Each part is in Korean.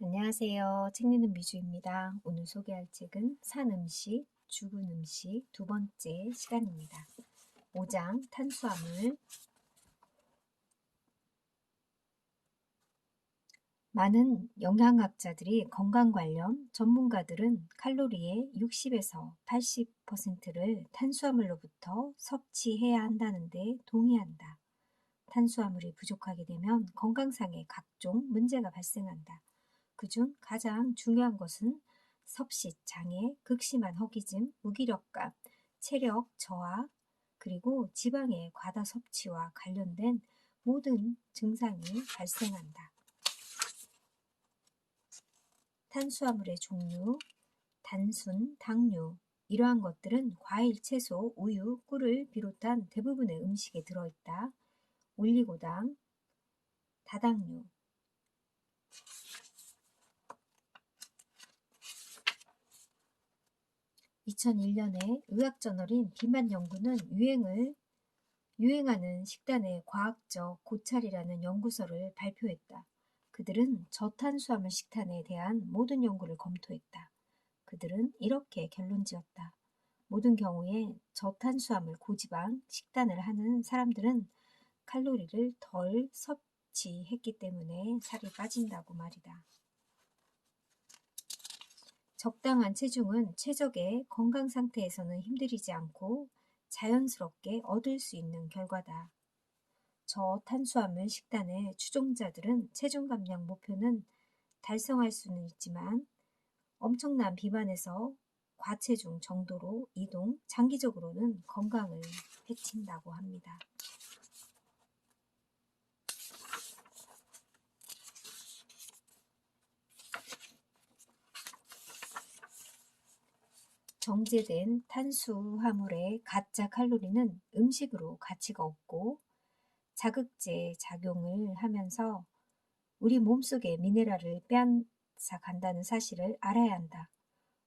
안녕하세요. 책 읽는 미주입니다. 오늘 소개할 책은 산 음식, 죽은 음식 두 번째 시간입니다. 5장 탄수화물. 많은 영양학자들이 건강 관련 전문가들은 칼로리의 60에서 80%를 탄수화물로부터 섭취해야 한다는데 동의한다. 탄수화물이 부족하게 되면 건강상의 각종 문제가 발생한다. 그중 가장 중요한 것은 섭식 장애, 극심한 허기짐, 무기력감, 체력 저하, 그리고 지방의 과다 섭취와 관련된 모든 증상이 발생한다. 탄수화물의 종류, 단순, 당류, 이러한 것들은 과일, 채소, 우유, 꿀을 비롯한 대부분의 음식에 들어있다. 올리고당, 다당류, 2001년에 의학저널인 비만 연구는 유행하는 식단의 과학적 고찰이라는 연구서를 발표했다. 그들은 저탄수화물 식단에 대한 모든 연구를 검토했다. 그들은 이렇게 결론지었다. 모든 경우에 저탄수화물 고지방 식단을 하는 사람들은 칼로리를 덜 섭취했기 때문에 살이 빠진다고 말이다. 적당한 체중은 최적의 건강 상태에서는 힘들이지 않고 자연스럽게 얻을 수 있는 결과다. 저탄수화물 식단의 추종자들은 체중 감량 목표는 달성할 수는 있지만 엄청난 비만에서 과체중 정도로 이동, 장기적으로는 건강을 해친다고 합니다. 정제된 탄수화물의 가짜 칼로리는 음식으로 가치가 없고 자극제 작용을 하면서 우리 몸속의 미네랄을 빼앗아 간다는 사실을 알아야 한다.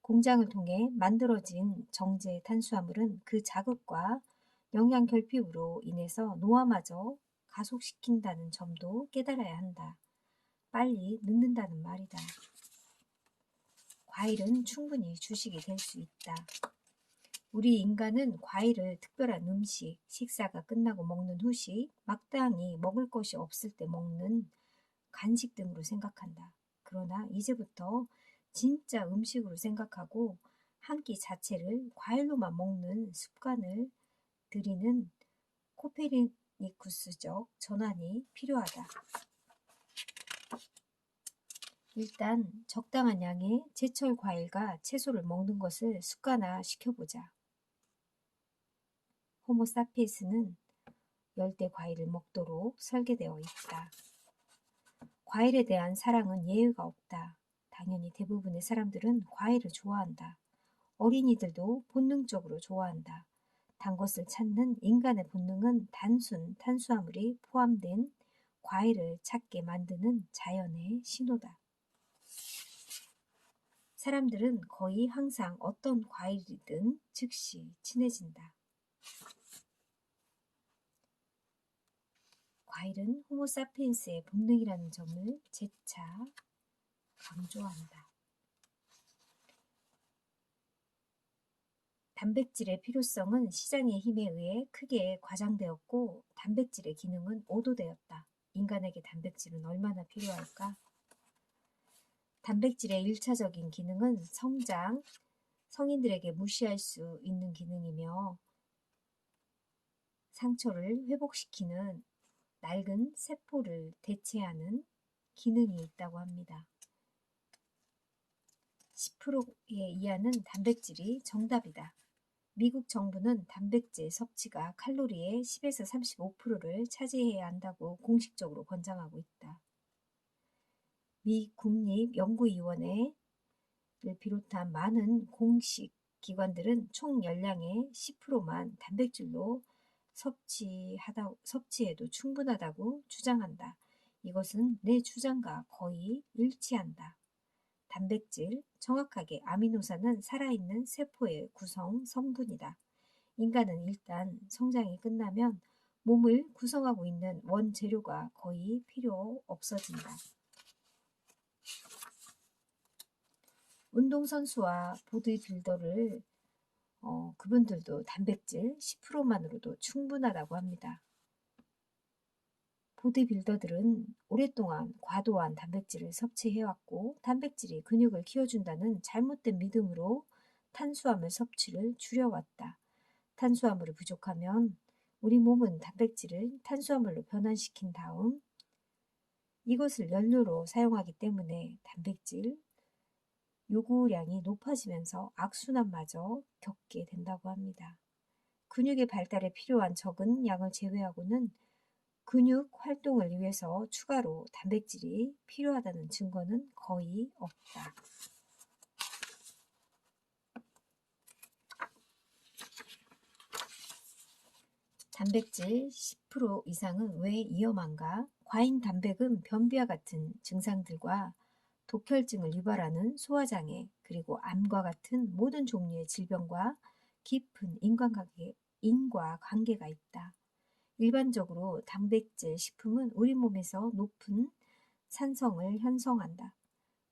공장을 통해 만들어진 정제 탄수화물은 그 자극과 영양 결핍으로 인해서 노화마저 가속시킨다는 점도 깨달아야 한다. 빨리 늙는다는 말이다. 과일은 충분히 주식이 될 수 있다. 우리 인간은 과일을 특별한 음식, 식사가 끝나고 먹는 후식, 마땅히 먹을 것이 없을 때 먹는 간식 등으로 생각한다. 그러나 이제부터 진짜 음식으로 생각하고 한 끼 자체를 과일로만 먹는 습관을 들이는 코페르니쿠스적 전환이 필요하다. 일단 적당한 양의 제철 과일과 채소를 먹는 것을 습관화 시켜보자. 호모사피엔스는 열대 과일을 먹도록 설계되어 있다. 과일에 대한 사랑은 예외가 없다. 당연히 대부분의 사람들은 과일을 좋아한다. 어린이들도 본능적으로 좋아한다. 단 것을 찾는 인간의 본능은 단순 탄수화물이 포함된 과일을 찾게 만드는 자연의 신호다. 사람들은 거의 항상 어떤 과일이든 즉시 친해진다. 과일은 호모사피엔스의 본능이라는 점을 재차 강조한다. 단백질의 필요성은 시장의 힘에 의해 크게 과장되었고 단백질의 기능은 오도되었다. 인간에게 단백질은 얼마나 필요할까? 단백질의 1차적인 기능은 성장, 성인들에게 무시할 수 있는 기능이며 상처를 회복시키는 낡은 세포를 대체하는 기능이 있다고 합니다. 10%에 이하는 단백질이 정답이다. 미국 정부는 단백질 섭취가 칼로리의 10에서 35%를 차지해야 한다고 공식적으로 권장하고 있다. 미 국립연구위원회를 비롯한 많은 공식 기관들은 총 열량의 10%만 단백질로 섭취해도 충분하다고 주장한다. 이것은 내 주장과 거의 일치한다. 단백질, 정확하게 아미노산은 살아있는 세포의 구성 성분이다. 인간은 일단 성장이 끝나면 몸을 구성하고 있는 원재료가 거의 필요 없어진다. 운동선수와 보디빌더를 그분들도 단백질 10%만으로도 충분하다고 합니다. 보디빌더들은 오랫동안 과도한 단백질을 섭취해왔고 단백질이 근육을 키워준다는 잘못된 믿음으로 탄수화물 섭취를 줄여왔다. 탄수화물이 부족하면 우리 몸은 단백질을 탄수화물로 변환시킨 다음 이것을 연료로 사용하기 때문에 단백질 요구량이 높아지면서 악순환마저 겪게 된다고 합니다. 근육의 발달에 필요한 적은 양을 제외하고는 근육 활동을 위해서 추가로 단백질이 필요하다는 증거는 거의 없다. 단백질 10% 이상은 왜 위험한가? 과잉 단백은 변비와 같은 증상들과 독혈증을 유발하는 소화장애, 그리고 암과 같은 모든 종류의 질병과 깊은 인과관계가 있다. 일반적으로 단백질 식품은 우리 몸에서 높은 산성을 형성한다.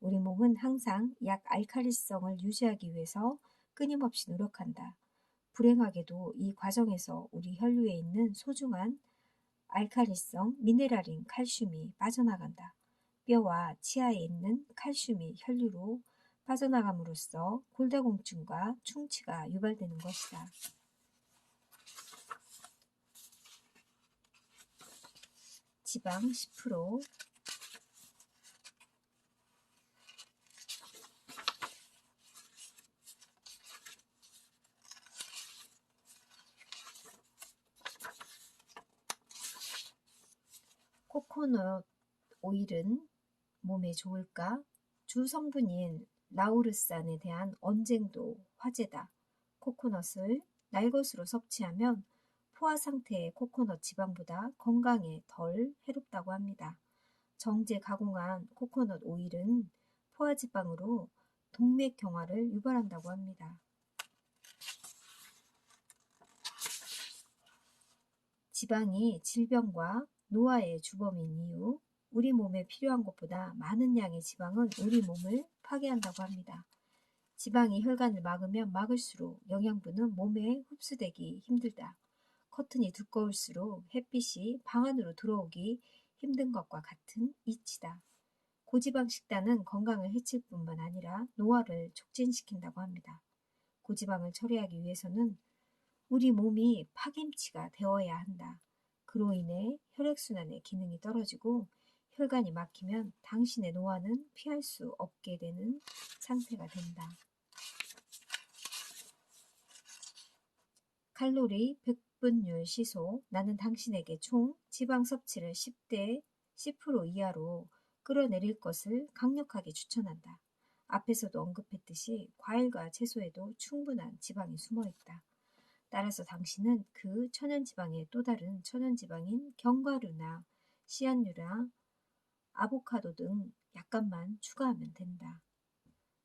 우리 몸은 항상 약 알칼리성을 유지하기 위해서 끊임없이 노력한다. 불행하게도 이 과정에서 우리 혈류에 있는 소중한 알칼리성 미네랄인 칼슘이 빠져나간다. 뼈와 치아에 있는 칼슘이 혈류로 빠져나감으로써 골다공증과 충치가 유발되는 것이다. 지방 10%, 코코넛 오일은 몸에 좋을까? 주 성분인 라우르산에 대한 언쟁도 화제다. 코코넛을 날것으로 섭취하면 포화 상태의 코코넛 지방보다 건강에 덜 해롭다고 합니다. 정제 가공한 코코넛 오일은 포화 지방으로 동맥경화를 유발한다고 합니다. 지방이 질병과 노화의 주범인 이유, 우리 몸에 필요한 것보다 많은 양의 지방은 우리 몸을 파괴한다고 합니다. 지방이 혈관을 막으면 막을수록 영양분은 몸에 흡수되기 힘들다. 커튼이 두꺼울수록 햇빛이 방 안으로 들어오기 힘든 것과 같은 이치다. 고지방 식단은 건강을 해칠 뿐만 아니라 노화를 촉진시킨다고 합니다. 고지방을 처리하기 위해서는 우리 몸이 파김치가 되어야 한다. 그로 인해 혈액순환의 기능이 떨어지고 혈관이 막히면 당신의 노화는 피할 수 없게 되는 상태가 된다. 칼로리 100분율 시소. 나는 당신에게 총 지방 섭취를 10% 이하로 끌어내릴 것을 강력하게 추천한다. 앞에서도 언급했듯이 과일과 채소에도 충분한 지방이 숨어있다. 따라서 당신은 그 천연지방의 또 다른 천연지방인 견과류나 씨앗류나 아보카도 등 약간만 추가하면 된다.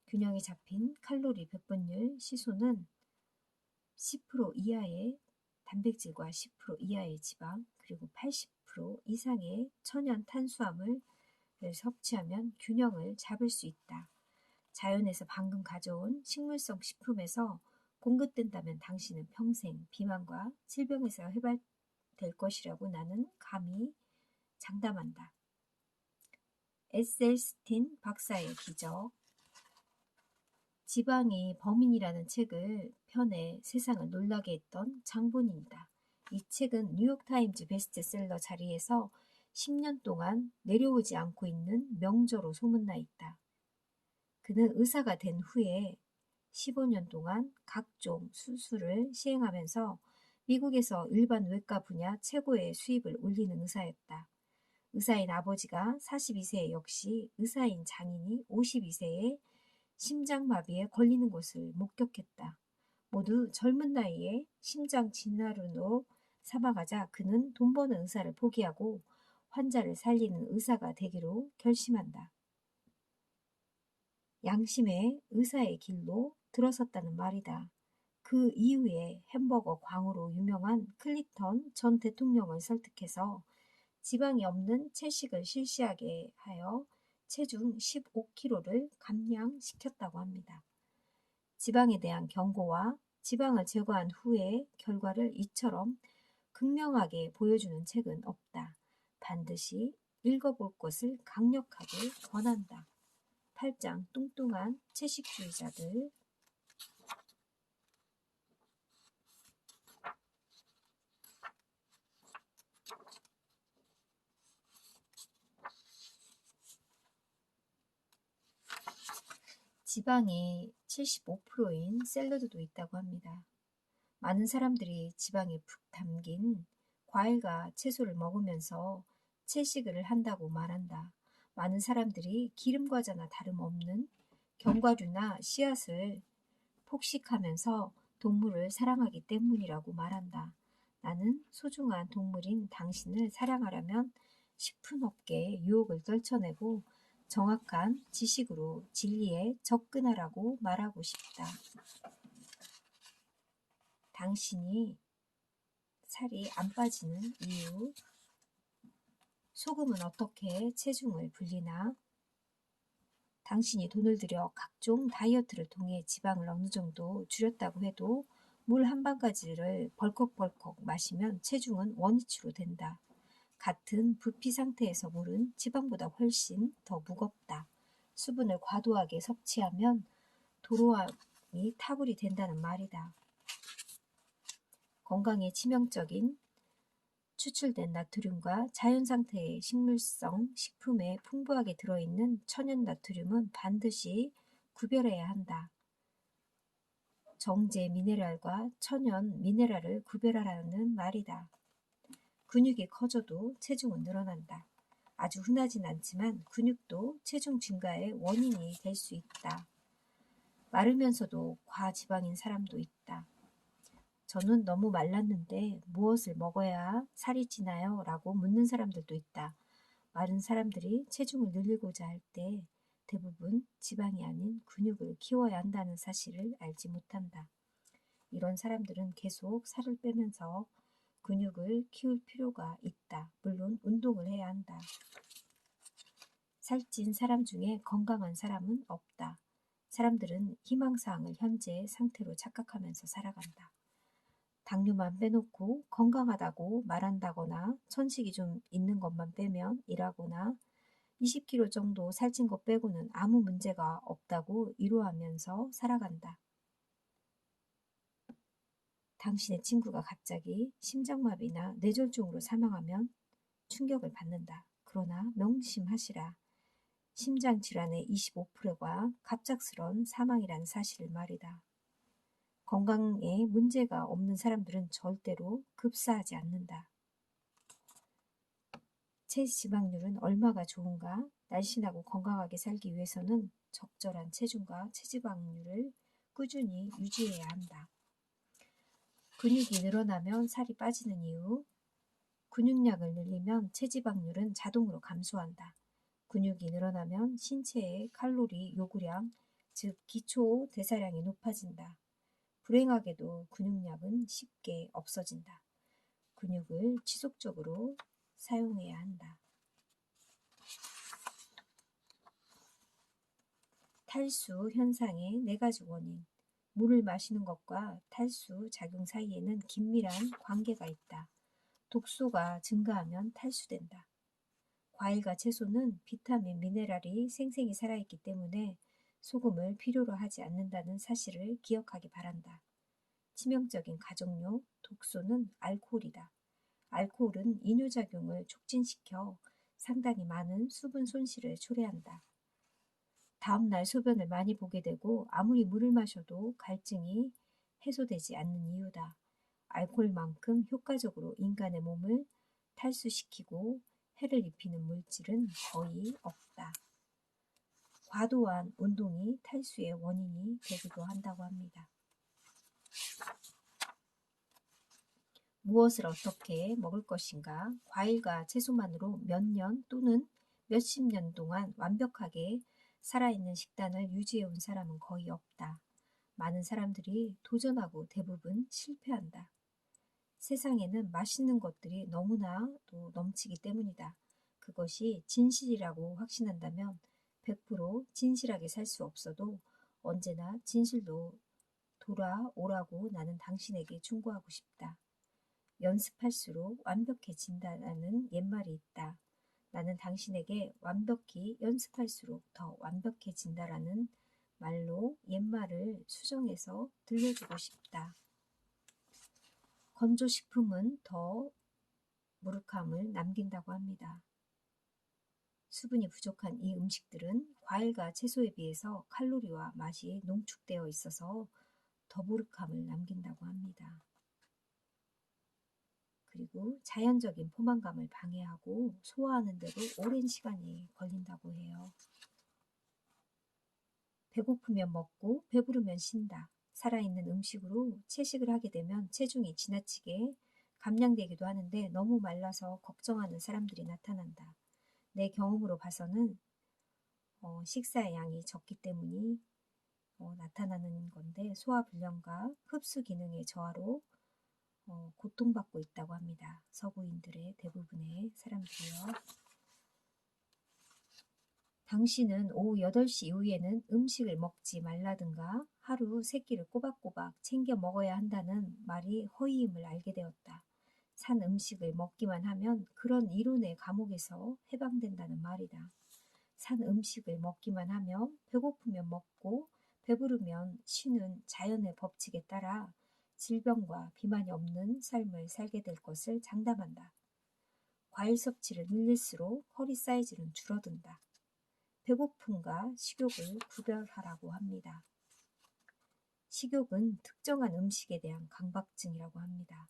균형이 잡힌 칼로리 100분율 시소는 10% 이하의 단백질과 10% 이하의 지방, 그리고 80% 이상의 천연 탄수화물을 섭취하면 균형을 잡을 수 있다. 자연에서 방금 가져온 식물성 식품에서 공급된다면 당신은 평생 비만과 질병에서 해발될 것이라고 나는 감히 장담한다. 에셀스틴 박사의 기적. 지방이 범인이라는 책을 펴내 세상을 놀라게 했던 장본인이다. 이 책은 뉴욕타임즈 베스트셀러 자리에서 10년 동안 내려오지 않고 있는 명저로 소문나 있다. 그는 의사가 된 후에 15년 동안 각종 수술을 시행하면서 미국에서 일반 외과 분야 최고의 수입을 올리는 의사였다. 의사인 아버지가 42세에 역시 의사인 장인이 52세에 심장마비에 걸리는 것을 목격했다. 모두 젊은 나이에 심장 진화로 사망하자 그는 돈 버는 의사를 포기하고 환자를 살리는 의사가 되기로 결심한다. 양심의 의사의 길로 들어섰다는 말이다. 그 이후에 햄버거 광으로 유명한 클린턴 전 대통령을 설득해서 지방이 없는 채식을 실시하게 하여 체중 15kg를 감량시켰다고 합니다. 지방에 대한 경고와 지방을 제거한 후의 결과를 이처럼 극명하게 보여주는 책은 없다. 반드시 읽어볼 것을 강력하게 권한다. 8장 뚱뚱한 채식주의자들. 지방이 75%인 샐러드도 있다고 합니다. 많은 사람들이 지방에 푹 담긴 과일과 채소를 먹으면서 채식을 한다고 말한다. 많은 사람들이 기름 과자나 다름없는 견과류나 씨앗을 폭식하면서 동물을 사랑하기 때문이라고 말한다. 나는 소중한 동물인 당신을 사랑하려면 식품업계의 유혹을 떨쳐내고 정확한 지식으로 진리에 접근하라고 말하고 싶다. 당신이 살이 안 빠지는 이유. 소금은 어떻게 체중을 불리나? 당신이 돈을 들여 각종 다이어트를 통해 지방을 어느 정도 줄였다고 해도 물 한 방가지를 벌컥벌컥 마시면 체중은 원위치로 된다. 같은 부피 상태에서 물은 지방보다 훨씬 더 무겁다. 수분을 과도하게 섭취하면 도로암이 타불이 된다는 말이다. 건강에 치명적인 추출된 나트륨과 자연 상태의 식물성 식품에 풍부하게 들어있는 천연 나트륨은 반드시 구별해야 한다. 정제 미네랄과 천연 미네랄을 구별하라는 말이다. 근육이 커져도 체중은 늘어난다. 아주 흔하진 않지만 근육도 체중 증가의 원인이 될 수 있다. 마르면서도 과지방인 사람도 있다. 저는 너무 말랐는데 무엇을 먹어야 살이 찌나요? 라고 묻는 사람들도 있다. 마른 사람들이 체중을 늘리고자 할 때 대부분 지방이 아닌 근육을 키워야 한다는 사실을 알지 못한다. 이런 사람들은 계속 살을 빼면서 근육을 키울 필요가 있다. 물론 운동을 해야 한다. 살찐 사람 중에 건강한 사람은 없다. 사람들은 희망사항을 현재 상태로 착각하면서 살아간다. 당뇨만 빼놓고 건강하다고 말한다거나 천식이 좀 있는 것만 빼면 일하거나 20kg 정도 살찐 것 빼고는 아무 문제가 없다고 위로하면서 살아간다. 당신의 친구가 갑자기 심장마비나 뇌졸중으로 사망하면 충격을 받는다. 그러나 명심하시라. 심장질환의 25%가 갑작스러운 사망이라는 사실을 말이다. 건강에 문제가 없는 사람들은 절대로 급사하지 않는다. 체지방률은 얼마가 좋은가? 날씬하고 건강하게 살기 위해서는 적절한 체중과 체지방률을 꾸준히 유지해야 한다. 근육이 늘어나면 살이 빠지는 이유. 근육량을 늘리면 체지방률은 자동으로 감소한다. 근육이 늘어나면 신체의 칼로리 요구량, 즉 기초 대사량이 높아진다. 불행하게도 근육량은 쉽게 없어진다. 근육을 지속적으로 사용해야 한다. 탈수 현상의 4가지 원인. 물을 마시는 것과 탈수 작용 사이에는 긴밀한 관계가 있다. 독소가 증가하면 탈수된다. 과일과 채소는 비타민, 미네랄이 생생히 살아있기 때문에 소금을 필요로 하지 않는다는 사실을 기억하기 바란다. 치명적인 가족용 독소는 알코올이다. 알코올은 이뇨작용을 촉진시켜 상당히 많은 수분 손실을 초래한다. 다음날 소변을 많이 보게 되고 아무리 물을 마셔도 갈증이 해소되지 않는 이유다. 알코올만큼 효과적으로 인간의 몸을 탈수시키고 해를 입히는 물질은 거의 없다. 과도한 운동이 탈수의 원인이 되기도 한다고 합니다. 무엇을 어떻게 먹을 것인가? 과일과 채소만으로 몇 년 또는 몇십 년 동안 완벽하게 살아있는 식단을 유지해온 사람은 거의 없다. 많은 사람들이 도전하고 대부분 실패한다. 세상에는 맛있는 것들이 너무나도 넘치기 때문이다. 그것이 진실이라고 확신한다면 100% 진실하게 살 수 없어도 언제나 진실로 돌아오라고 나는 당신에게 충고하고 싶다. 연습할수록 완벽해진다는 옛말이 있다. 나는 당신에게 완벽히 연습할수록 더 완벽해진다라는 말로 옛말을 수정해서 들려주고 싶다. 건조식품은 더 무력함을 남긴다고 합니다. 수분이 부족한 이 음식들은 과일과 채소에 비해서 칼로리와 맛이 농축되어 있어서 더부룩함을 남긴다고 합니다. 그리고 자연적인 포만감을 방해하고 소화하는 데도 오랜 시간이 걸린다고 해요. 배고프면 먹고 배부르면 쉰다. 살아있는 음식으로 채식을 하게 되면 체중이 지나치게 감량되기도 하는데 너무 말라서 걱정하는 사람들이 나타난다. 내 경험으로 봐서는 식사의 양이 적기 때문이 나타나는 건데 소화불량과 흡수 기능의 저하로 고통받고 있다고 합니다. 서구인들의 대부분의 사람들이요. 당신은 오후 8시 이후에는 음식을 먹지 말라든가 하루 3끼를 꼬박꼬박 챙겨 먹어야 한다는 말이 허위임을 알게 되었다. 산 음식을 먹기만 하면 그런 이론의 감옥에서 해방된다는 말이다. 산 음식을 먹기만 하며 배고프면 먹고 배부르면 쉬는 자연의 법칙에 따라 질병과 비만이 없는 삶을 살게 될 것을 장담한다. 과일 섭취를 늘릴수록 허리 사이즈는 줄어든다. 배고픔과 식욕을 구별하라고 합니다. 식욕은 특정한 음식에 대한 강박증이라고 합니다.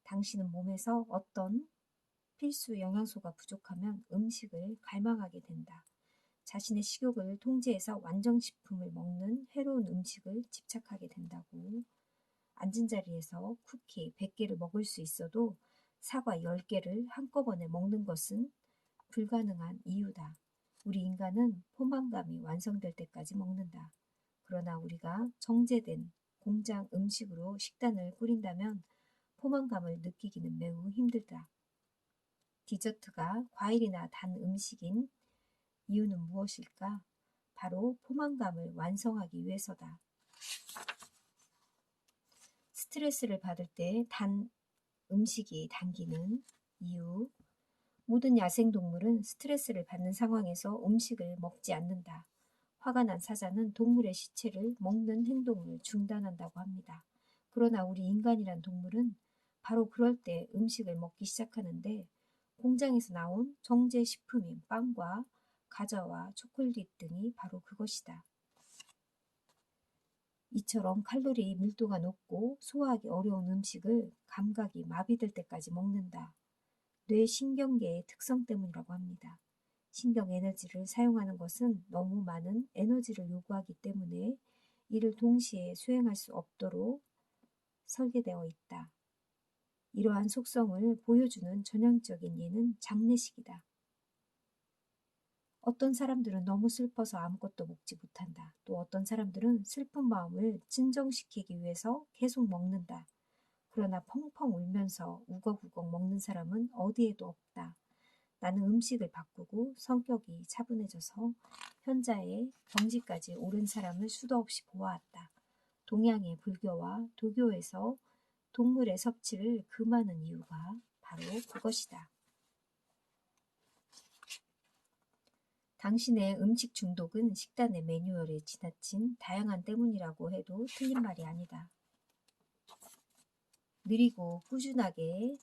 당신은 몸에서 어떤 필수 영양소가 부족하면 음식을 갈망하게 된다. 자신의 식욕을 통제해서 완전식품을 먹는 해로운 음식을 집착하게 된다고. 앉은 자리에서 쿠키 100개를 먹을 수 있어도 사과 10개를 한꺼번에 먹는 것은 불가능한 이유다. 우리 인간은 포만감이 완성될 때까지 먹는다. 그러나 우리가 정제된 공장 음식으로 식단을 꾸린다면 포만감을 느끼기는 매우 힘들다. 디저트가 과일이나 단 음식인 이유는 무엇일까? 바로 포만감을 완성하기 위해서다. 스트레스를 받을 때 단 음식이 당기는 이유. 모든 야생동물은 스트레스를 받는 상황에서 음식을 먹지 않는다. 화가 난 사자는 동물의 시체를 먹는 행동을 중단한다고 합니다. 그러나 우리 인간이란 동물은 바로 그럴 때 음식을 먹기 시작하는데 공장에서 나온 정제 식품인 빵과 과자와 초콜릿 등이 바로 그것이다. 이처럼 칼로리 밀도가 높고 소화하기 어려운 음식을 감각이 마비될 때까지 먹는다. 뇌 신경계의 특성 때문이라고 합니다. 신경 에너지를 사용하는 것은 너무 많은 에너지를 요구하기 때문에 이를 동시에 수행할 수 없도록 설계되어 있다. 이러한 속성을 보여주는 전형적인 예는 장례식이다. 어떤 사람들은 너무 슬퍼서 아무것도 먹지 못한다. 또 어떤 사람들은 슬픈 마음을 진정시키기 위해서 계속 먹는다. 그러나 펑펑 울면서 우걱우걱 먹는 사람은 어디에도 없다. 나는 음식을 바꾸고 성격이 차분해져서 현자의 경지까지 오른 사람을 수도 없이 보아왔다. 동양의 불교와 도교에서 동물의 섭취를 금하는 이유가 바로 그것이다. 당신의 음식 중독은 식단의 매뉴얼에 지나친 다양한 때문이라고 해도 틀린 말이 아니다. 느리고 꾸준하게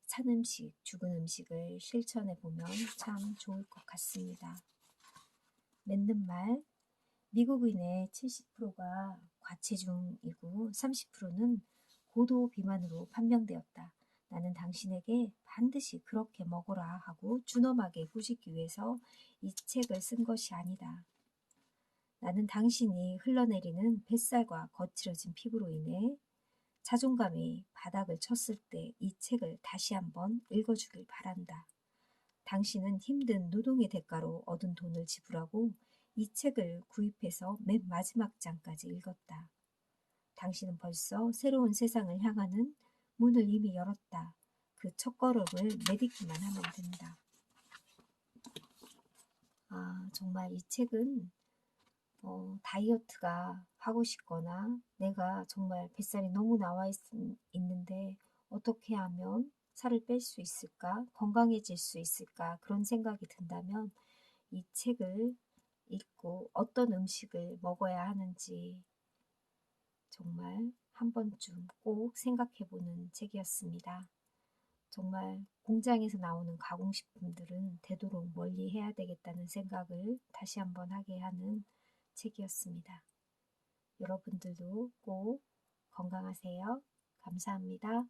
산 음식, 죽은 음식을 실천해 보면 참 좋을 것 같습니다. 맞는 말, 미국인의 70%가 과체중이고 30%는 고도 비만으로 판명되었다. 나는 당신에게 반드시 그렇게 먹어라 하고 준엄하게 꾸짖기 위해서 이 책을 쓴 것이 아니다. 나는 당신이 흘러내리는 뱃살과 거칠어진 피부로 인해 자존감이 바닥을 쳤을 때 이 책을 다시 한번 읽어주길 바란다. 당신은 힘든 노동의 대가로 얻은 돈을 지불하고 이 책을 구입해서 맨 마지막 장까지 읽었다. 당신은 벌써 새로운 세상을 향하는 문을 이미 열었다. 그 첫걸음을 내딛기만 하면 된다. 정말 이 책은 다이어트가 하고 싶거나 내가 정말 뱃살이 너무 나와 있는데 어떻게 하면 살을 뺄 수 있을까? 건강해질 수 있을까? 그런 생각이 든다면 이 책을 읽고 어떤 음식을 먹어야 하는지 정말 한 번쯤 꼭 생각해 보는 책이었습니다. 정말 공장에서 나오는 가공식품들은 되도록 멀리 해야 되겠다는 생각을 다시 한번 하게 하는 책이었습니다. 여러분들도 꼭 건강하세요. 감사합니다.